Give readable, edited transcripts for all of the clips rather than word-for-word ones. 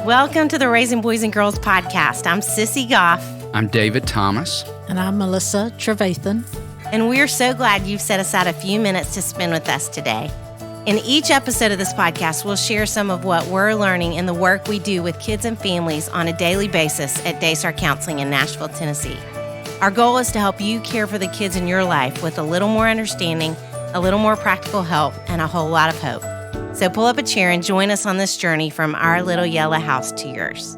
Welcome to the Raising Boys and Girls podcast. I'm Sissy Goff. I'm David Thomas. And I'm Melissa Trevathan. And we're so glad you've set aside a few minutes to spend with us today. In each episode of this podcast, we'll share some of what we're learning in the work we do with kids and families on a daily basis at Daystar Counseling in Nashville, Tennessee. Our goal is to help you care for the kids in your life with a little more understanding, a little more practical help, and a whole lot of hope. So pull up a chair and join us on this journey from our little yellow house to yours.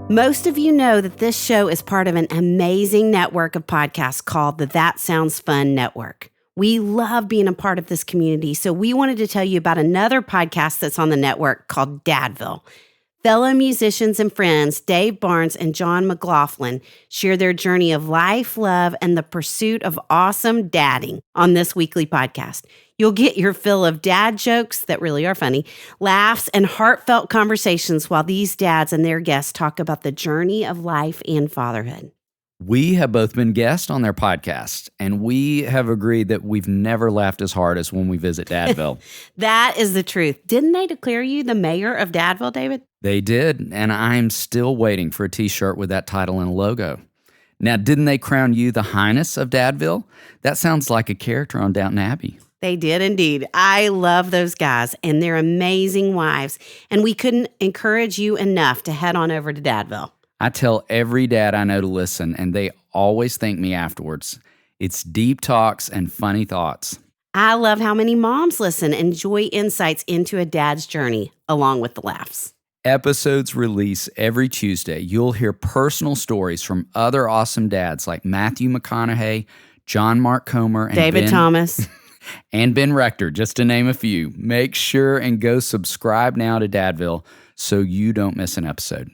Most of you know that this show is part of an amazing network of podcasts called the That Sounds Fun Network. We love being a part of this community, so we wanted to tell you about another podcast that's on the network called Dadville. Fellow musicians and friends Dave Barnes and John McLaughlin share their journey of life, love, and the pursuit of awesome dadding on this weekly podcast. You'll get your fill of dad jokes that really are funny, laughs, and heartfelt conversations while these dads and their guests talk about the journey of life and fatherhood. We have both been guests on their podcast, and we have agreed that we've never laughed as hard as when we visit Dadville. That is the truth. Didn't they declare you the mayor of Dadville, David? They did, and I'm still waiting for a t-shirt with that title and logo. Now, didn't they crown you the Highness of Dadville? That sounds like a character on Downton Abbey. They did indeed. I love those guys and their amazing wives, and we couldn't encourage you enough to head on over to Dadville. I tell every dad I know to listen, and they always thank me afterwards. It's deep talks and funny thoughts. I love how many moms listen and enjoy insights into a dad's journey, along with the laughs. Episodes release every Tuesday. You'll hear personal stories from other awesome dads like Matthew McConaughey, John Mark Comer, and David Thomas. And Ben Rector, just to name a few. Make sure and go subscribe now to Dadville so you don't miss an episode.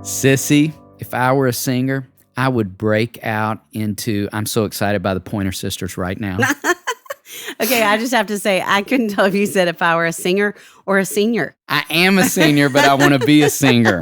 Sissy, if I were a singer, I would break out into, I'm so excited by the Pointer Sisters right now. Okay, I just have to say, I couldn't tell if you said if I were a singer or a senior. I am a senior, but I want to be a singer.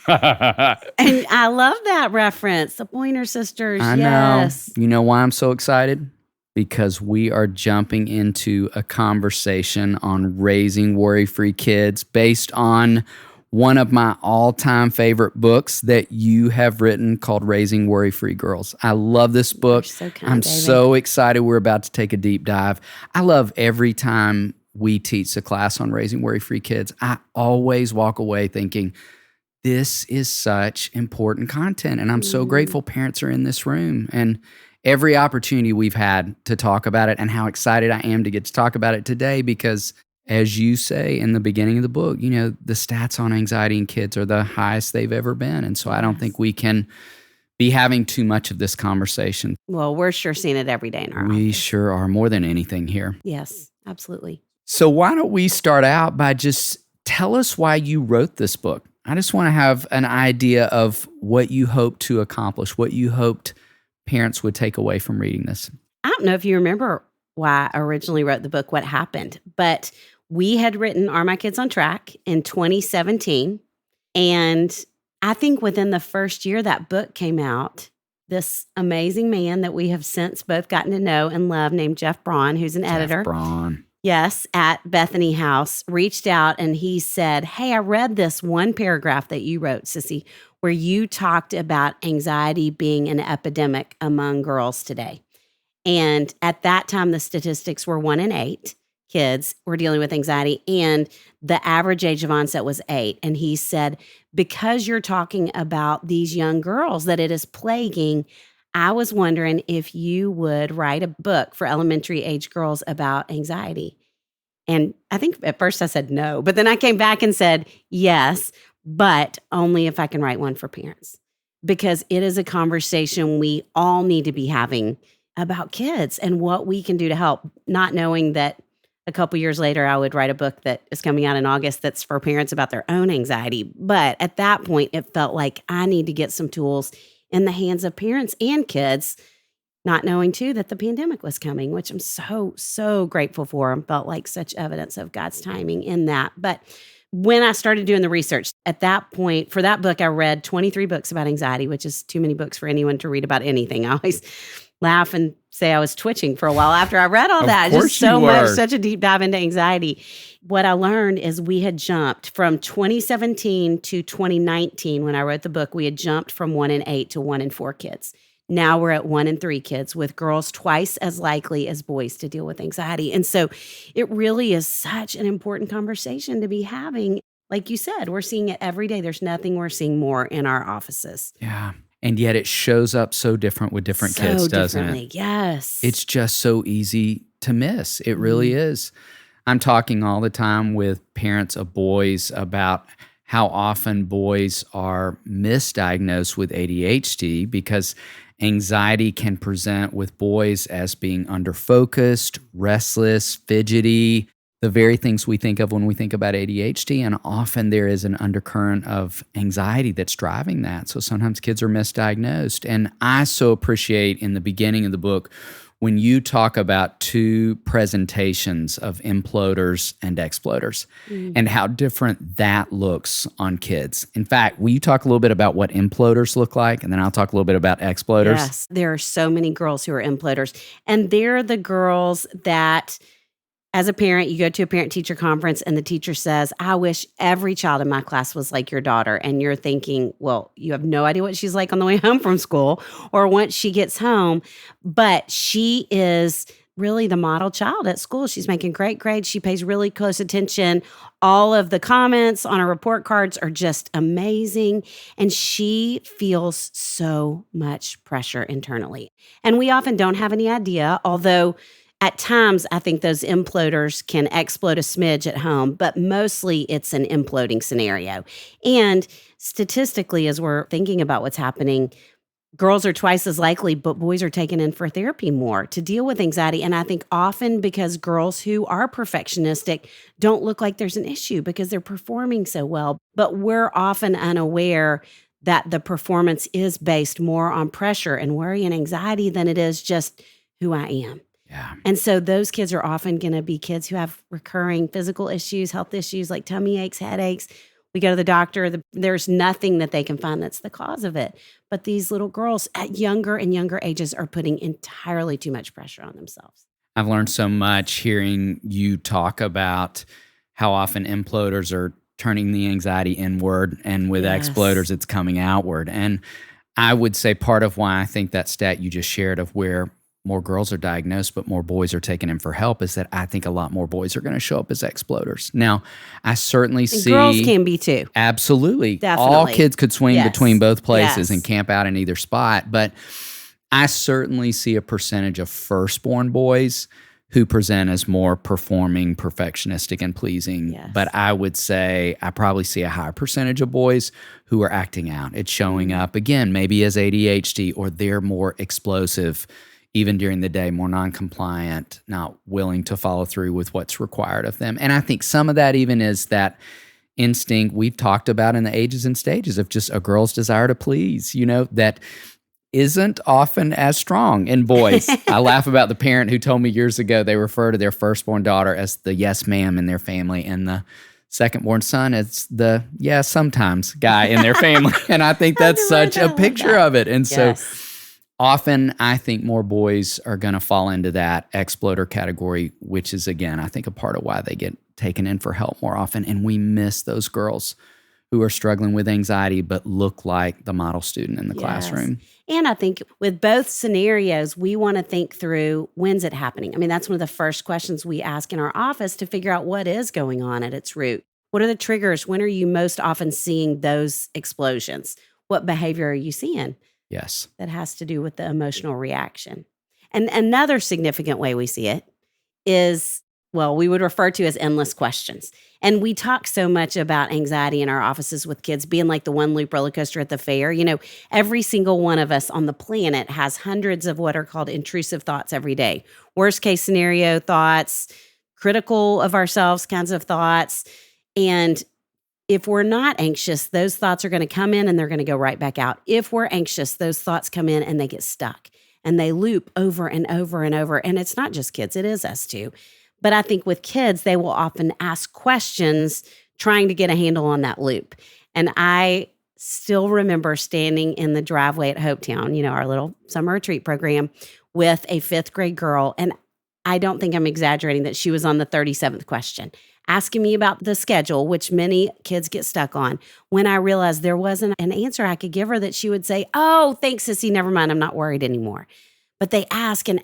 And I love that reference, the Pointer Sisters. I yes. know. You know why I'm so excited? Because we are jumping into a conversation on raising worry-free kids based on one of my all-time favorite books that you have written called Raising Worry-Free Girls. I love this book. You're so kind, I'm David. so excited we're about to take a deep dive. I love every time we teach a class on raising worry-free kids. I always walk away thinking, this is such important content, and I'm so grateful parents are in this room. And every opportunity we've had to talk about it, and how excited I am to get to talk about it today, because as you say in the beginning of the book, you know, the stats on anxiety in kids are the highest they've ever been. And so I don't think we can be having too much of this conversation. Well, we're sure seeing it every day in our We office. sure are, more than anything here. Yes, absolutely. So why don't we start out by just tell us why you wrote this book? I just want to have an idea of what you hope to accomplish, what you hoped parents would take away from reading this. I don't know if you remember why I originally wrote the book, What Happened, but we had written Are My Kids on Track in 2017. And I think within the first year that book came out, this amazing man that we have since both gotten to know and love named Jeff Braun, who's an editor. Jeff Braun. Yes, at Bethany House, reached out and he said, hey, I read this one paragraph that you wrote, Sissy, where you talked about anxiety being an epidemic among girls today. And at that time, the statistics were 1 in 8 kids were dealing with anxiety, and the average age of onset was 8. And he said, because you're talking about these young girls that it is plaguing, I was wondering if you would write a book for elementary age girls about anxiety. And I think at first I said no, but then I came back and said yes, but only if I can write one for parents, because it is a conversation we all need to be having about kids and what we can do to help, not knowing that a couple years later, I would write a book that is coming out in August that's for parents about their own anxiety. But at that point, it felt like I need to get some tools in the hands of parents and kids, not knowing too that the pandemic was coming, which I'm so grateful for, and felt like such evidence of God's timing in that. But when I started doing the research, at that point, for that book, I read 23 books about anxiety, which is too many books for anyone to read about anything. I always laugh and say I was twitching for a while after I read all Of that. course Just so you much, were. such a deep dive into anxiety. What I learned is we had jumped from 2017 to 2019. When I wrote the book, we had jumped from 1 in 8 to 1 in 4 kids. Now we're at 1 in 3 kids, with girls twice as likely as boys to deal with anxiety. And so it really is such an important conversation to be having. Like you said, we're seeing it every day. There's nothing we're seeing more in our offices. Yeah. And yet it shows up so different with different kids, doesn't differently. it? Yes. It's just so easy to miss. It really is. I'm talking all the time with parents of boys about how often boys are misdiagnosed with ADHD because anxiety can present with boys as being underfocused, restless, fidgety, the very things we think of when we think about ADHD. And often there is an undercurrent of anxiety that's driving that. So sometimes kids are misdiagnosed. And I so appreciate in the beginning of the book when you talk about 2 presentations of imploders and exploders and how different that looks on kids. In fact, will you talk a little bit about what imploders look like? And then I'll talk a little bit about exploders. Yes, there are so many girls who are imploders. And they're the girls that, as a parent, you go to a parent-teacher conference and the teacher says, I wish every child in my class was like your daughter. And you're thinking, well, you have no idea what she's like on the way home from school or once she gets home. But she is really the model child at school. She's making great grades. She pays really close attention. All of the comments on her report cards are just amazing. And she feels so much pressure internally. And we often don't have any idea, although at times, I think those imploders can explode a smidge at home, but mostly it's an imploding scenario. And statistically, as we're thinking about what's happening, girls are twice as likely, but boys are taken in for therapy more to deal with anxiety. And I think often because girls who are perfectionistic don't look like there's an issue because they're performing so well. But we're often unaware that the performance is based more on pressure and worry and anxiety than it is just who I am. Yeah. And so those kids are often going to be kids who have recurring physical issues, health issues like tummy aches, headaches. We go to the doctor. There's nothing that they can find that's the cause of it. But these little girls at younger and younger ages are putting entirely too much pressure on themselves. I've learned so much hearing you talk about how often imploders are turning the anxiety inward, and with Yes. exploders, it's coming outward. And I would say part of why I think that stat you just shared of where more girls are diagnosed, but more boys are taken in for help is that I think a lot more boys are going to show up as exploders. Now, I certainly And see girls can be too. absolutely. Definitely. All kids could swing Yes. between both places Yes. and camp out in either spot. But I certainly see a percentage of firstborn boys who present as more performing, perfectionistic, and pleasing. Yes. But I would say I probably see a higher percentage of boys who are acting out. It's showing up, again, maybe as ADHD, or they're more explosive even during the day, more non-compliant, not willing to follow through with what's required of them. And I think some of that even is that instinct we've talked about in the ages and stages of just a girl's desire to please, that isn't often as strong in boys. I laugh about the parent who told me years ago they refer to their firstborn daughter as the yes ma'am in their family, and the second-born son as the yeah sometimes guy in their family. And I think that's such a picture of it. And so often, I think more boys are going to fall into that exploder category, which is, again, I think a part of why they get taken in for help more often. And we miss those girls who are struggling with anxiety but look like the model student in the classroom. And I think with both scenarios, we want to think through, when's it happening? I mean, that's one of the first questions we ask in our office to figure out what is going on at its root. What are the triggers? When are you most often seeing those explosions? What behavior are you seeing? Yes. That has to do with the emotional reaction. And another significant way we see it is, well, we would refer to as endless questions. And we talk so much about anxiety in our offices with kids being like the one loop roller coaster at the fair. Every single one of us on the planet has hundreds of what are called intrusive thoughts every day. Worst case scenario thoughts, critical of ourselves kinds of thoughts. And if we're not anxious, those thoughts are going to come in and they're going to go right back out. If we're anxious, those thoughts come in and they get stuck and they loop over and over and over. And it's not just kids, it is us too. But I think with kids, they will often ask questions trying to get a handle on that loop. And I still remember standing in the driveway at Hopetown, our little summer retreat program, with a 5th grade girl. And I don't think I'm exaggerating that she was on the 37th question, asking me about the schedule, which many kids get stuck on. When I realized there wasn't an answer I could give her, that she would say, "Oh, thanks, Sissy, never mind, I'm not worried anymore." But they ask, and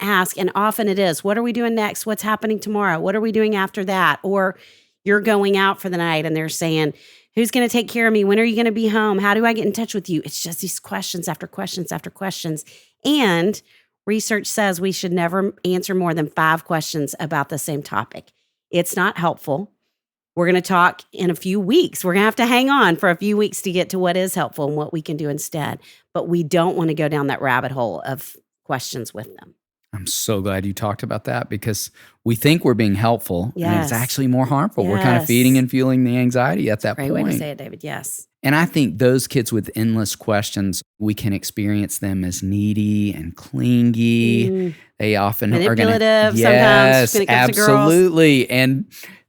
often it is, what are we doing next? What's happening tomorrow? What are we doing after that? Or you're going out for the night and they're saying, who's going to take care of me? When are you going to be home? How do I get in touch with you? It's just these questions after questions after questions. And research says we should never answer more than 5 questions about the same topic. It's not helpful. We're going to talk in a few weeks. We're going to have to hang on for a few weeks to get to what is helpful and what we can do instead. But we don't want to go down that rabbit hole of questions with them. I'm so glad you talked about that, because we think we're being helpful, and it's actually more harmful. We're kind of feeding and fueling the anxiety at that point. Great way to say it, David. Yes. And I think those kids with endless questions, we can experience them as needy and clingy. They often manipulative sometimes when it comes to girls. Absolutely. And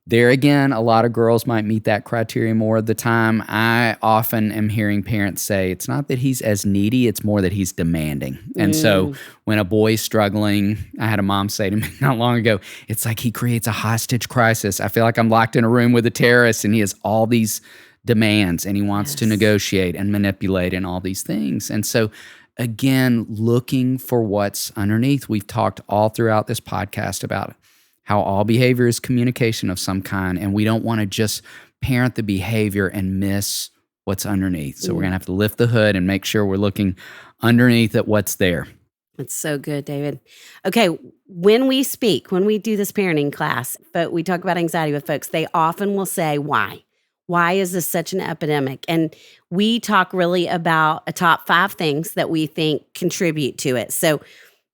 there again, a lot of girls might meet that criteria more of the time. I often am hearing parents say, it's not that he's as needy, it's more that he's demanding. And so when a boy's struggling, I had a mom say to me not long ago, it's like he creates a hostage crisis. I feel like I'm locked in a room with a terrorist and he has all these demands and he wants to negotiate and manipulate and all these things. And so again, looking for what's underneath. We've talked all throughout this podcast about how all behavior is communication of some kind, and we don't want to just parent the behavior and miss what's underneath. So we're going to have to lift the hood and make sure we're looking underneath at what's there. That's so good, David. Okay, when we do this parenting class, but we talk about anxiety with folks, they often will say, why? Why is this such an epidemic? And we talk really about a top 5 things that we think contribute to it. So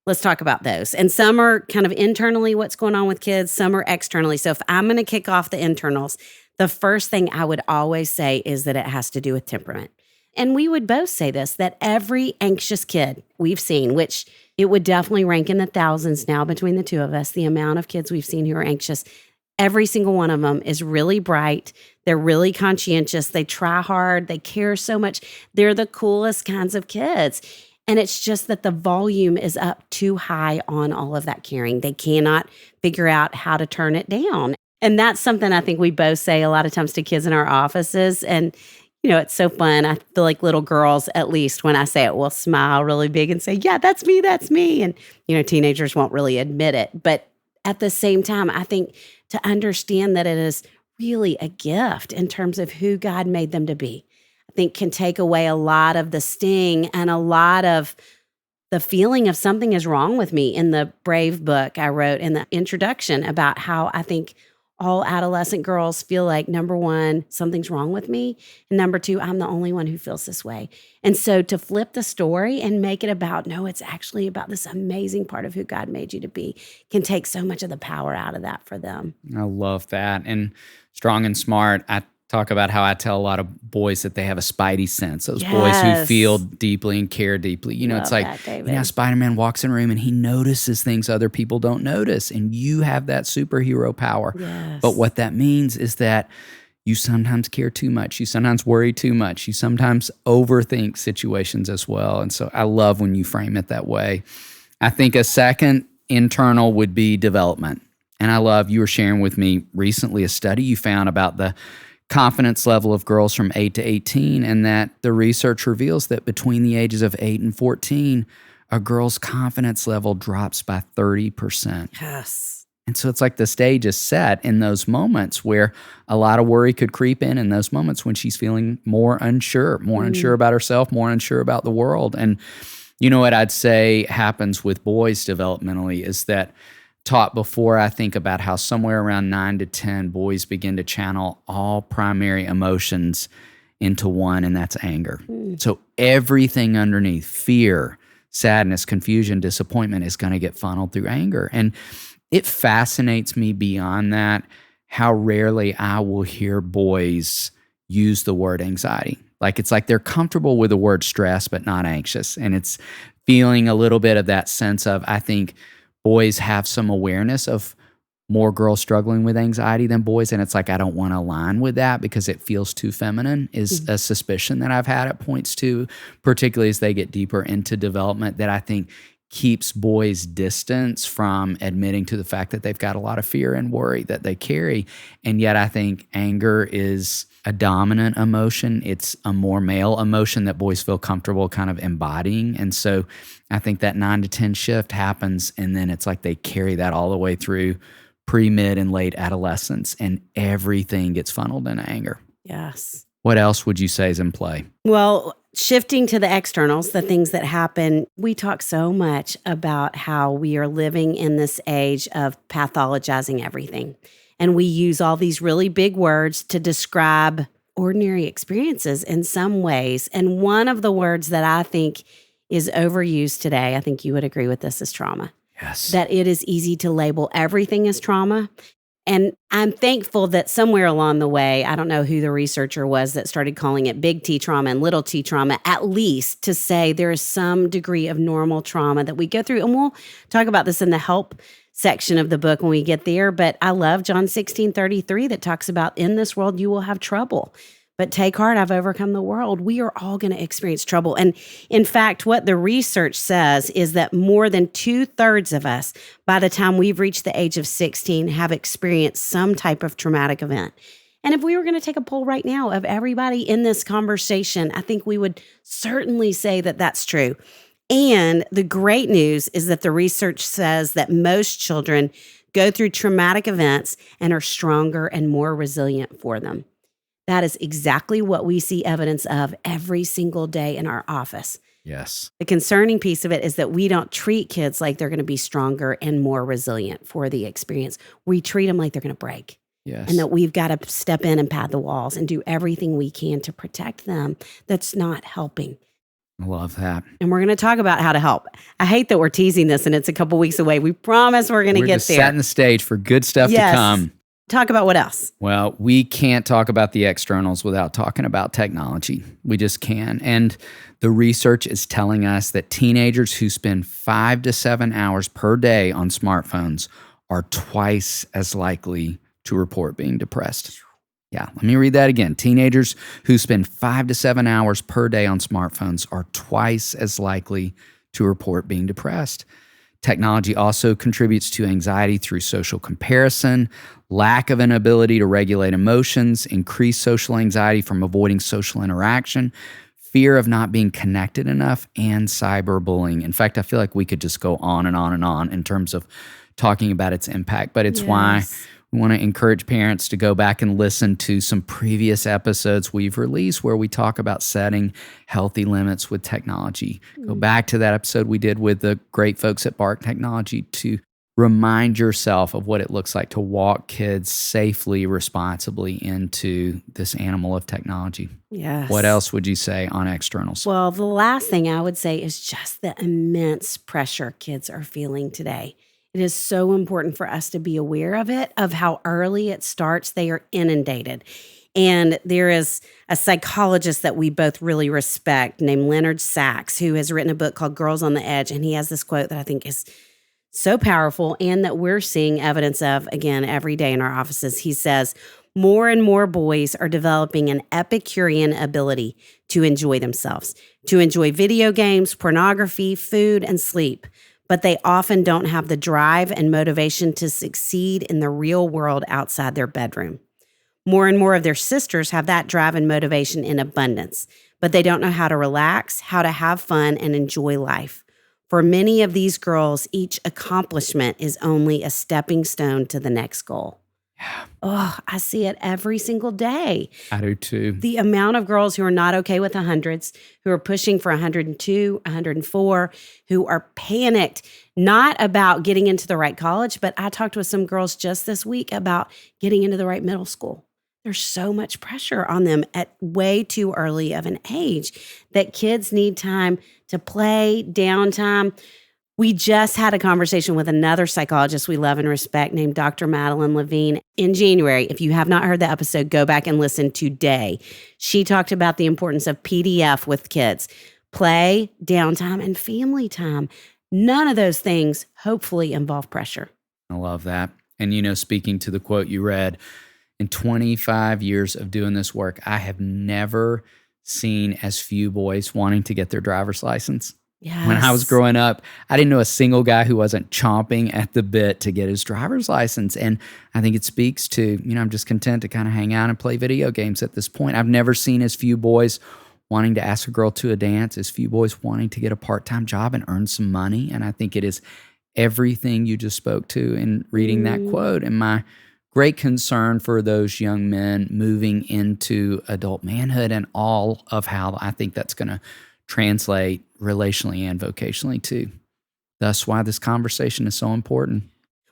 let's talk about those. And some are kind of internally what's going on with kids, some are externally. So if I'm going to kick off the internals, the first thing I would always say is that it has to do with temperament. And we would both say this, that every anxious kid we've seen, which it would definitely rank in the thousands now between the two of us, the amount of kids we've seen who are anxious, every single one of them is really bright. They're really conscientious. They try hard. They care so much. They're the coolest kinds of kids. And it's just that the volume is up too high on all of that caring. They cannot figure out how to turn it down. And that's something I think we both say a lot of times to kids in our offices. And, it's so fun. I feel like little girls, at least when I say it, will smile really big and say, yeah, that's me, that's me. And, teenagers won't really admit it. But at the same time, I think to understand that it is really a gift in terms of who God made them to be, I think can take away a lot of the sting and a lot of the feeling of something is wrong with me. In the Brave book I wrote in the introduction about how I think all adolescent girls feel like, number 1, something's wrong with me. And number 2, I'm the only one who feels this way. And so to flip the story and make it about, no, it's actually about this amazing part of who God made you to be, can take so much of the power out of that for them. I love that. And Strong and Smart, I talk about how I tell a lot of boys that they have a spidey sense. Those boys who feel deeply and care deeply. It's like, Spider-Man walks in a room and he notices things other people don't notice. And you have that superhero power. Yes. But what that means is that you sometimes care too much. You sometimes worry too much. You sometimes overthink situations as well. And so I love when you frame it that way. I think a second internal would be development. And I love, you were sharing with me recently a study you found about the confidence level of girls from 8 to 18, and that the research reveals that between the ages of 8 and 14, a girl's confidence level drops by 30%. Yes. And so it's like the stage is set in those moments where a lot of worry could creep in those moments when she's feeling more unsure about herself, more unsure about the world. And what I'd say happens with boys developmentally is that taught before, I think about how somewhere around 9 to 10, boys begin to channel all primary emotions into one, and that's anger. So everything underneath, fear, sadness, confusion, disappointment, is going to get funneled through anger. And it fascinates me beyond that how rarely I will hear boys use the word anxiety. It's like they're comfortable with the word stress, but not anxious. And it's feeling a little bit of that sense of, I think, boys have some awareness of more girls struggling with anxiety than boys. And it's like, I don't want to align with that because it feels too feminine, is a suspicion that I've had at points too, particularly as they get deeper into development, that I think keeps boys distance from admitting to the fact that they've got a lot of fear and worry that they carry. And yet I think anger is a dominant emotion. It's a more male emotion that boys feel comfortable kind of embodying. And so I think that 9 to 10 shift happens, and then it's like they carry that all the way through pre, mid, and late adolescence, and everything gets funneled into anger. Yes. What else would you say is in play? Well, shifting to the externals, the things that happen, we talk so much about how we are living in this age of pathologizing everything. And we use all these really big words to describe ordinary experiences in some ways. And one of the words that I think is overused today, I think you would agree with this, is trauma. Yes. That it is easy to label everything as trauma. And I'm thankful that somewhere along the way, I don't know who the researcher was that started calling it big T trauma and little t trauma, at least to say there is some degree of normal trauma that we go through. And we'll talk about this in the help section of the book when we get there. But I love John 16:33 that talks about, in this world you will have trouble. But take heart, I've overcome the world. We are all going to experience trouble. And in fact, what the research says is that more than 2/3 of us, by the time we've reached the age of 16, have experienced some type of traumatic event. And if we were going to take a poll right now of everybody in this conversation, I think we would certainly say that that's true. And the great news is that the research says that most children go through traumatic events and are stronger and more resilient for them. That is exactly what we see evidence of every single day in our office. Yes. The concerning piece of it is that we don't treat kids like they're going to be stronger and more resilient for the experience. We treat them like they're going to break. Yes. And that we've got to step in and pad the walls and do everything we can to protect them. That's not helping. I love that. And we're going to talk about how to help. I hate that we're teasing this and it's a couple weeks away. We promise we're going to get just there. setting the stage for good stuff to come. Talk about what else? Well, we can't talk about the externals without talking about technology. We just can. And the research is telling us that teenagers who spend 5 to 7 hours per day on smartphones are twice as likely to report being depressed. Yeah, let me read that again. Teenagers who spend 5 to 7 hours per day on smartphones are twice as likely to report being depressed. Technology also contributes to anxiety through social comparison, lack of an ability to regulate emotions, increased social anxiety from avoiding social interaction, fear of not being connected enough, and cyberbullying. In fact, I feel like we could just go on and on and on in terms of talking about its impact, but it's why we want to encourage parents to go back and listen to some previous episodes we've released where we talk about setting healthy limits with technology. Go back to that episode we did with the great folks at Bark Technology to remind yourself of what it looks like to walk kids safely, responsibly into this animal of technology. Yes. What else would you say on externals? Well, the last thing I would say is just the immense pressure kids are feeling today. It is so important for us to be aware of it, of how early it starts. They are inundated. And there is a psychologist that we both really respect named Leonard Sachs, who has written a book called Girls on the Edge. And he has this quote that I think is so powerful and that we're seeing evidence of, again, every day in our offices. He says, more and more boys are developing an Epicurean ability to enjoy themselves, to enjoy video games, pornography, food, and sleep. But they often don't have the drive and motivation to succeed in the real world outside their bedroom. More and more of their sisters have that drive and motivation in abundance, but they don't know how to relax, how to have fun, and enjoy life. For many of these girls, each accomplishment is only a stepping stone to the next goal. Yeah. Oh, I see it every single day. I do too. The amount of girls who are not okay with the hundreds, who are pushing for 102, 104, who are panicked, not about getting into the right college, but I talked with some girls just this week about getting into the right middle school. There's so much pressure on them at way too early of an age that kids need time to play, downtime. We just had a conversation with another psychologist we love and respect named Dr. Madeline Levine in January. If you have not heard the episode, go back and listen today. She talked about the importance of PDF with kids, play, downtime, and family time. None of those things hopefully involve pressure. I love that. And, speaking to the quote you read, in 25 years of doing this work, I have never seen as few boys wanting to get their driver's license. Yes. When I was growing up, I didn't know a single guy who wasn't chomping at the bit to get his driver's license. And I think it speaks to, I'm just content to kind of hang out and play video games at this point. I've never seen as few boys wanting to ask a girl to a dance, as few boys wanting to get a part-time job and earn some money. And I think it is everything you just spoke to in reading that quote. And my great concern for those young men moving into adult manhood and all of how I think that's going to translate relationally and vocationally too. That's why this conversation is so important.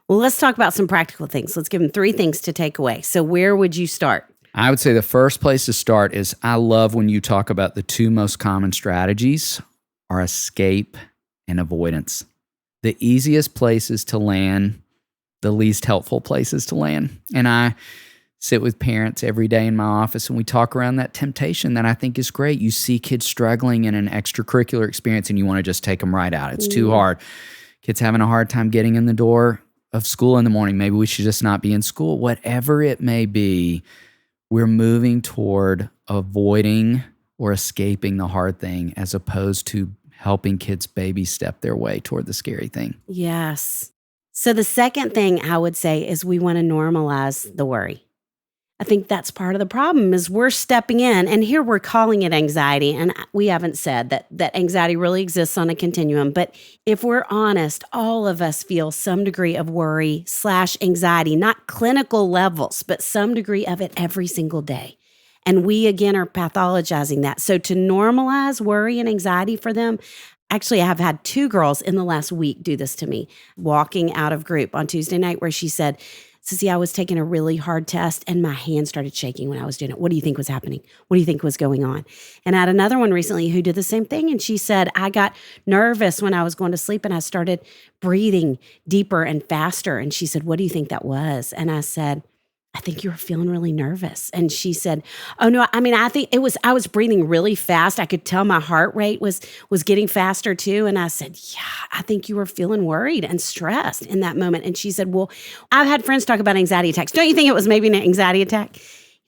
Well, let's talk about some practical things. Let's give them 3 things to take away. So where would you start? I would say the first place to start is I love when you talk about the 2 most common strategies are escape and avoidance. The easiest places to land, the least helpful places to land. And I sit with parents every day in my office and we talk around that temptation that I think is great. You see kids struggling in an extracurricular experience and you want to just take them right out. It's too hard. Kids having a hard time getting in the door of school in the morning. Maybe we should just not be in school. Whatever it may be, we're moving toward avoiding or escaping the hard thing as opposed to helping kids baby step their way toward the scary thing. Yes. So the second thing I would say is we want to normalize the worry. I think that's part of the problem is we're stepping in, and here we're calling it anxiety, and we haven't said that anxiety really exists on a continuum. But if we're honest, all of us feel some degree of worry / anxiety, not clinical levels, but some degree of it every single day. And we, again, are pathologizing that. So to normalize worry and anxiety for them, actually, I have had 2 girls in the last week do this to me, walking out of group on Tuesday night where she said, Sissy, I was taking a really hard test and my hand started shaking when I was doing it. What do you think was happening? What do you think was going on? And I had another one recently who did the same thing. And she said, I got nervous when I was going to sleep and I started breathing deeper and faster. And she said, what do you think that was? And I said, I think you were feeling really nervous. And she said, oh no, I mean, I think I was breathing really fast. I could tell my heart rate was getting faster too. And I said, yeah, I think you were feeling worried and stressed in that moment. And she said, well, I've had friends talk about anxiety attacks. Don't you think it was maybe an anxiety attack?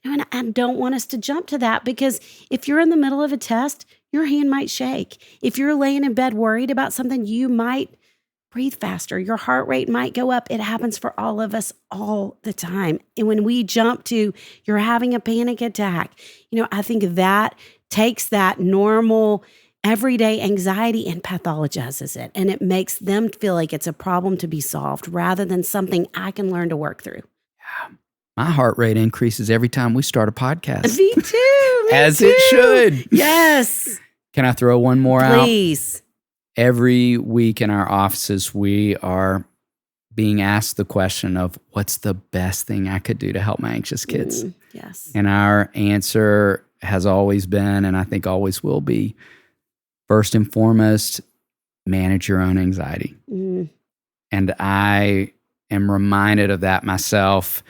And I don't want us to jump to that because if you're in the middle of a test, your hand might shake. If you're laying in bed worried about something, you might breathe faster. Your heart rate might go up. It happens for all of us all the time. And when we jump to you're having a panic attack, I think that takes that normal everyday anxiety and pathologizes it. And it makes them feel like it's a problem to be solved rather than something I can learn to work through. Yeah. My heart rate increases every time we start a podcast. Me too. As it should. Yes. Can I throw one more out? Please. Every week in our offices, we are being asked the question of what's the best thing I could do to help my anxious kids? Yes. And our answer has always been, and I think always will be, first and foremost, manage your own anxiety. And I am reminded of that myself.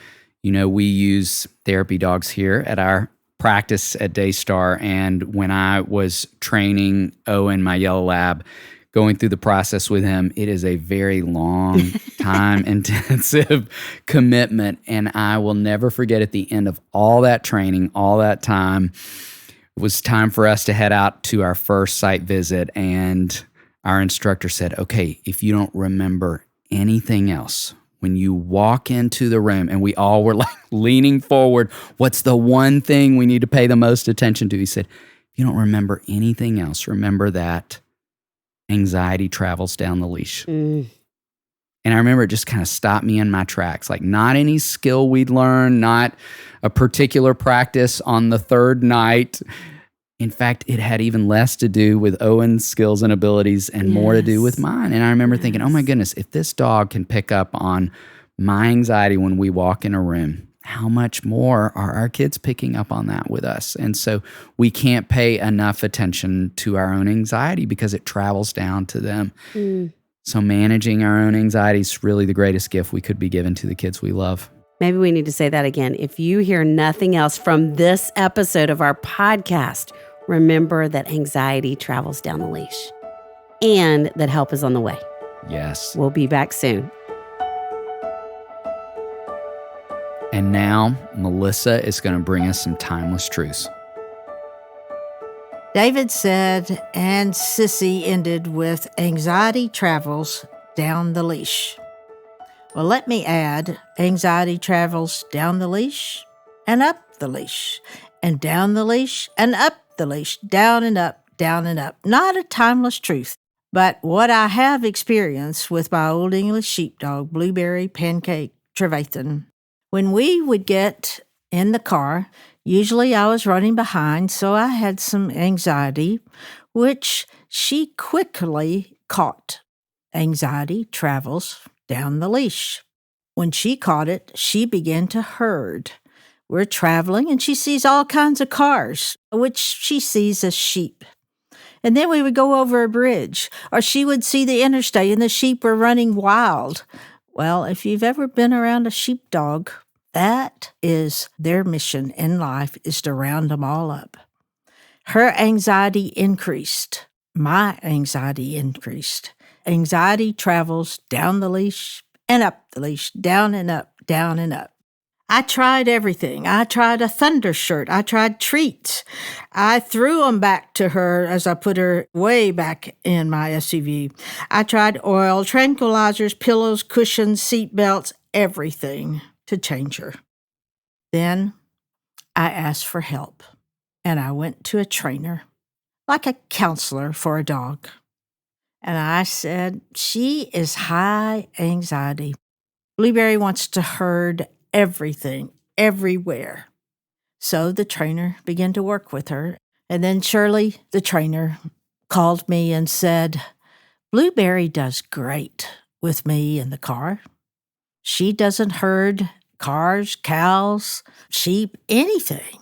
We use therapy dogs here at our practice at Daystar. And when I was training Owen, my yellow lab, going through the process with him, it is a very long, time-intensive commitment. And I will never forget at the end of all that training, all that time, it was time for us to head out to our first site visit. And our instructor said, okay, if you don't remember anything else, when you walk into the room, and we all were like leaning forward, what's the one thing we need to pay the most attention to? He said, if you don't remember anything else, remember that anxiety travels down the leash. And I remember it just kind of stopped me in my tracks. Like not any skill we'd learned, not a particular practice on the 3rd night. In fact, it had even less to do with Owen's skills and abilities and more to do with mine. And I remember thinking, oh my goodness, if this dog can pick up on my anxiety when we walk in a room, how much more are our kids picking up on that with us? And so we can't pay enough attention to our own anxiety because it travels down to them. So managing our own anxiety is really the greatest gift we could be given to the kids we love. Maybe we need to say that again. If you hear nothing else from this episode of our podcast, remember that anxiety travels down the leash and that help is on the way. Yes. We'll be back soon. And now, Melissa is going to bring us some timeless truths. David said, and Sissy ended with, anxiety travels down the leash. Well, let me add, anxiety travels down the leash and up the leash and down the leash and up the leash, down and up, down and up. Not a timeless truth, but what I have experienced with my old English sheepdog, Blueberry Pancake Trevathan. When we would get in the car, usually I was running behind, so I had some anxiety, which she quickly caught. Anxiety travels down the leash. When she caught it, she began to herd. We're traveling, and she sees all kinds of cars, which she sees as sheep. And then we would go over a bridge, or she would see the interstate, and the sheep were running wild. Well, if you've ever been around a sheepdog, that is their mission in life, is to round them all up. Her anxiety increased. My anxiety increased. Anxiety travels down the leash and up the leash, down and up, down and up. I tried everything. I tried a thunder shirt. I tried treats. I threw them back to her as I put her way back in my SUV. I tried oil, tranquilizers, pillows, cushions, seat belts, everything to change her. Then I asked for help, and I went to a trainer, like a counselor for a dog. And I said, she is high anxiety. Blueberry wants to herd everything, everywhere. So the trainer began to work with her. And then Shirley, the trainer, called me and said, Blueberry does great with me in the car. She doesn't herd cars, cows, sheep, anything.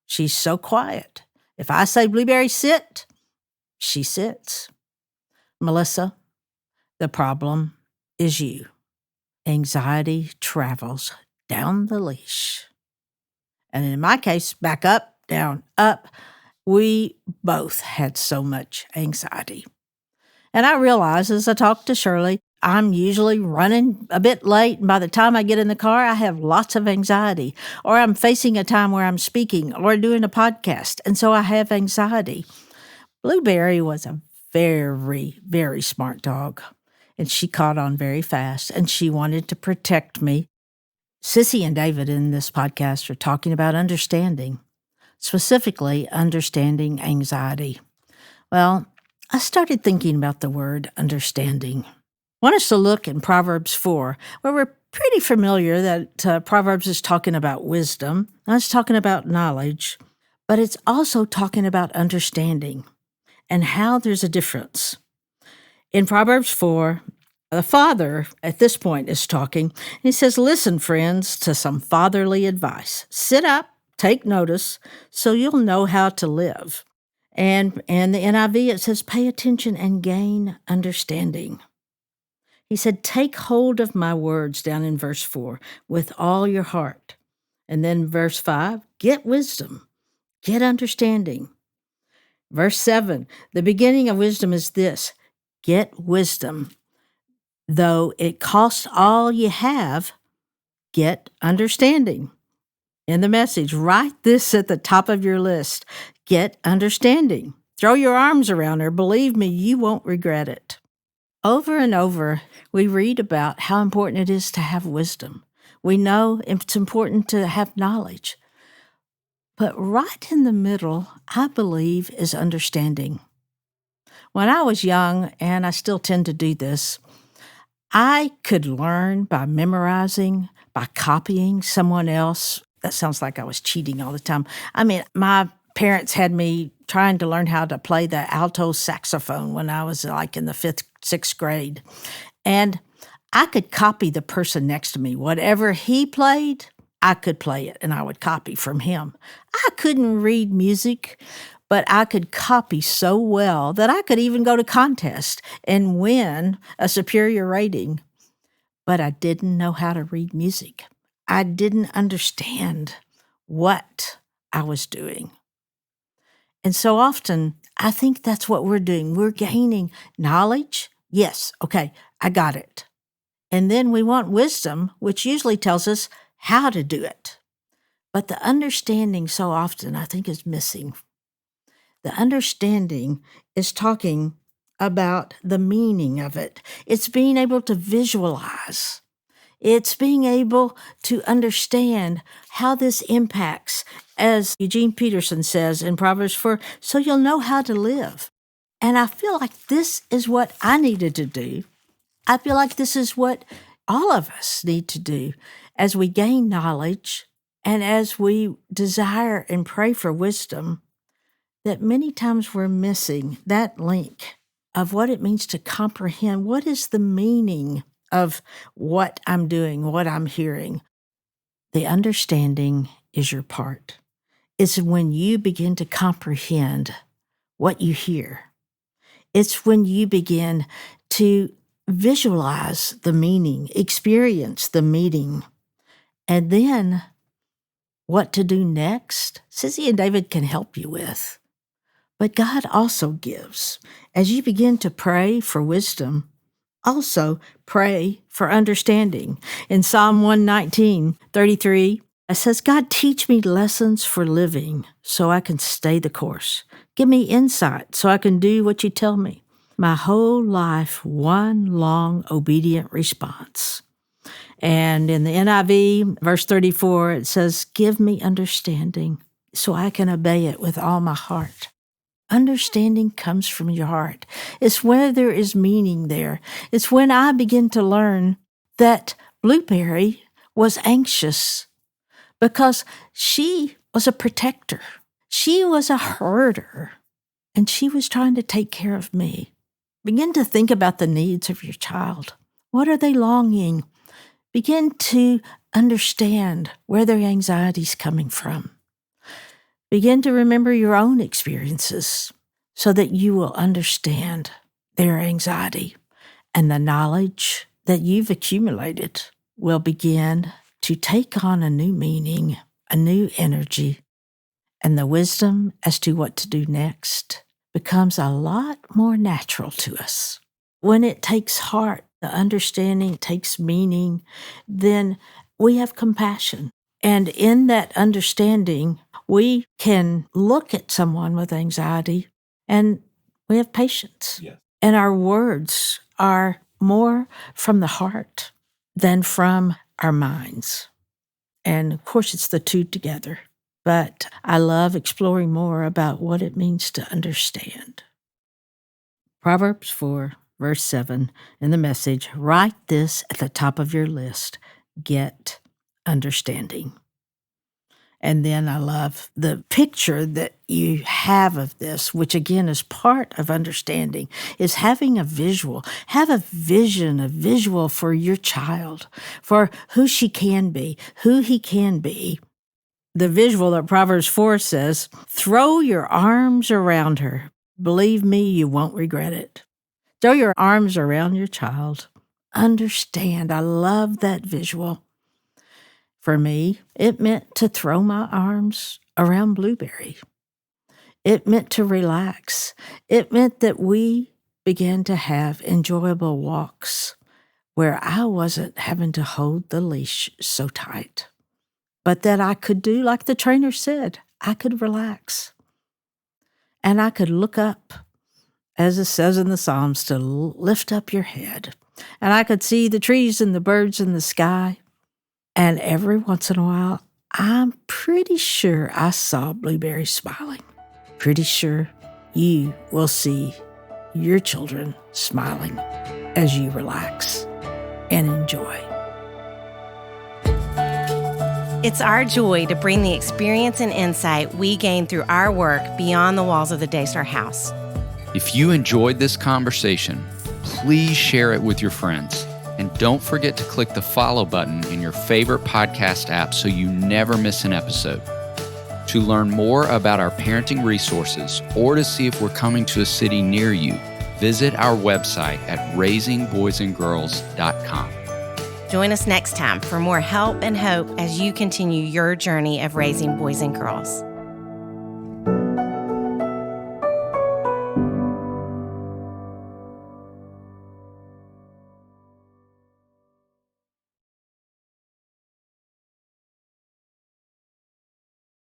She's so quiet. If I say, Blueberry, sit, she sits. Melissa, the problem is you. Anxiety travels down the leash. And in my case, back up, down, up. We both had so much anxiety. And I realized as I talked to Shirley, I'm usually running a bit late, and by the time I get in the car, I have lots of anxiety, or I'm facing a time where I'm speaking or doing a podcast, and so I have anxiety. Blueberry was a very, very smart dog, and she caught on very fast, and she wanted to protect me. Sissy and David in this podcast are talking about understanding, specifically understanding anxiety. Well, I started thinking about the word understanding. I want us to look in Proverbs 4, where we're pretty familiar that Proverbs is talking about wisdom, and it's talking about knowledge, but it's also talking about understanding and how there's a difference. In Proverbs 4, the father at this point is talking. He says, listen, friends, to some fatherly advice. Sit up, take notice, so you'll know how to live. And in the NIV, it says, pay attention and gain understanding. He said, take hold of my words down in verse 4 with all your heart. And then verse 5, get wisdom, get understanding. Verse 7, the beginning of wisdom is this, get wisdom. Though it costs all you have, get understanding. In the message, write this at the top of your list. Get understanding. Throw your arms around her. Believe me, you won't regret it. Over and over, we read about how important it is to have wisdom. We know it's important to have knowledge. But right in the middle, I believe, is understanding. When I was young, and I still tend to do this, I could learn by memorizing, by copying someone else. That sounds like I was cheating all the time. I mean, my parents had me trying to learn how to play the alto saxophone when I was like in the 5th, 6th grade. And I could copy the person next to me. Whatever he played, I could play it, and I would copy from him. I couldn't read music, but I could copy so well that I could even go to contest and win a superior rating. But I didn't know how to read music. I didn't understand what I was doing. And so often, I think that's what we're doing. We're gaining knowledge. Yes, okay, I got it. And then we want wisdom, which usually tells us how to do it. But the understanding so often, I think, is missing. The understanding is talking about the meaning of it. It's being able to visualize. It's being able to understand how this impacts, as Eugene Peterson says in Proverbs 4, so you'll know how to live. And I feel like this is what I needed to do. I feel like this is what all of us need to do as we gain knowledge and as we desire and pray for wisdom, that many times we're missing that link of what it means to comprehend what is the meaning of what I'm doing, what I'm hearing. The understanding is your part. It's when you begin to comprehend what you hear. It's when you begin to visualize the meaning, experience the meaning, and then what to do next, Sissy and David can help you with. But God also gives. As you begin to pray for wisdom, also pray for understanding. In Psalm 119:33, it says, God, teach me lessons for living so I can stay the course. Give me insight so I can do what you tell me. My whole life, one long obedient response. And in the NIV, verse 34, it says, give me understanding so I can obey it with all my heart. Understanding comes from your heart. It's where there is meaning there. It's when I begin to learn that Blueberry was anxious because she was a protector. She was a herder, and she was trying to take care of me. Begin to think about the needs of your child. What are they longing? Begin to understand where their anxiety is coming from. Begin to remember your own experiences so that you will understand their anxiety, and the knowledge that you've accumulated will begin to take on a new meaning, a new energy, and the wisdom as to what to do next becomes a lot more natural to us. When it takes heart, the understanding takes meaning, then we have compassion. And in that understanding, we can look at someone with anxiety and we have patience. Yes. And our words are more from the heart than from our minds. And of course, it's the two together. But I love exploring more about what it means to understand. Proverbs 4, verse 7 in the Message, write this at the top of your list, get understanding. And then I love the picture that you have of this, which again is part of understanding, is having a visual. Have a vision, a visual for your child, for who she can be, who he can be. The visual that Proverbs 4 says, throw your arms around her. Believe me, you won't regret it. Throw your arms around your child. Understand. I love that visual. For me, it meant to throw my arms around Blueberry. It meant to relax. It meant that we began to have enjoyable walks where I wasn't having to hold the leash so tight, but that I could do like the trainer said, I could relax. And I could look up, as it says in the Psalms, to lift up your head. And I could see the trees and the birds in the sky. And every once in a while, I'm pretty sure I saw Blueberry smiling. Pretty sure you will see your children smiling as you relax and enjoy. It's our joy to bring the experience and insight we gain through our work beyond the walls of the Daystar House. If you enjoyed this conversation, please share it with your friends. And don't forget to click the follow button in your favorite podcast app so you never miss an episode. To learn more about our parenting resources or to see if we're coming to a city near you, visit our website at raisingboysandgirls.com. Join us next time for more help and hope as you continue your journey of raising boys and girls.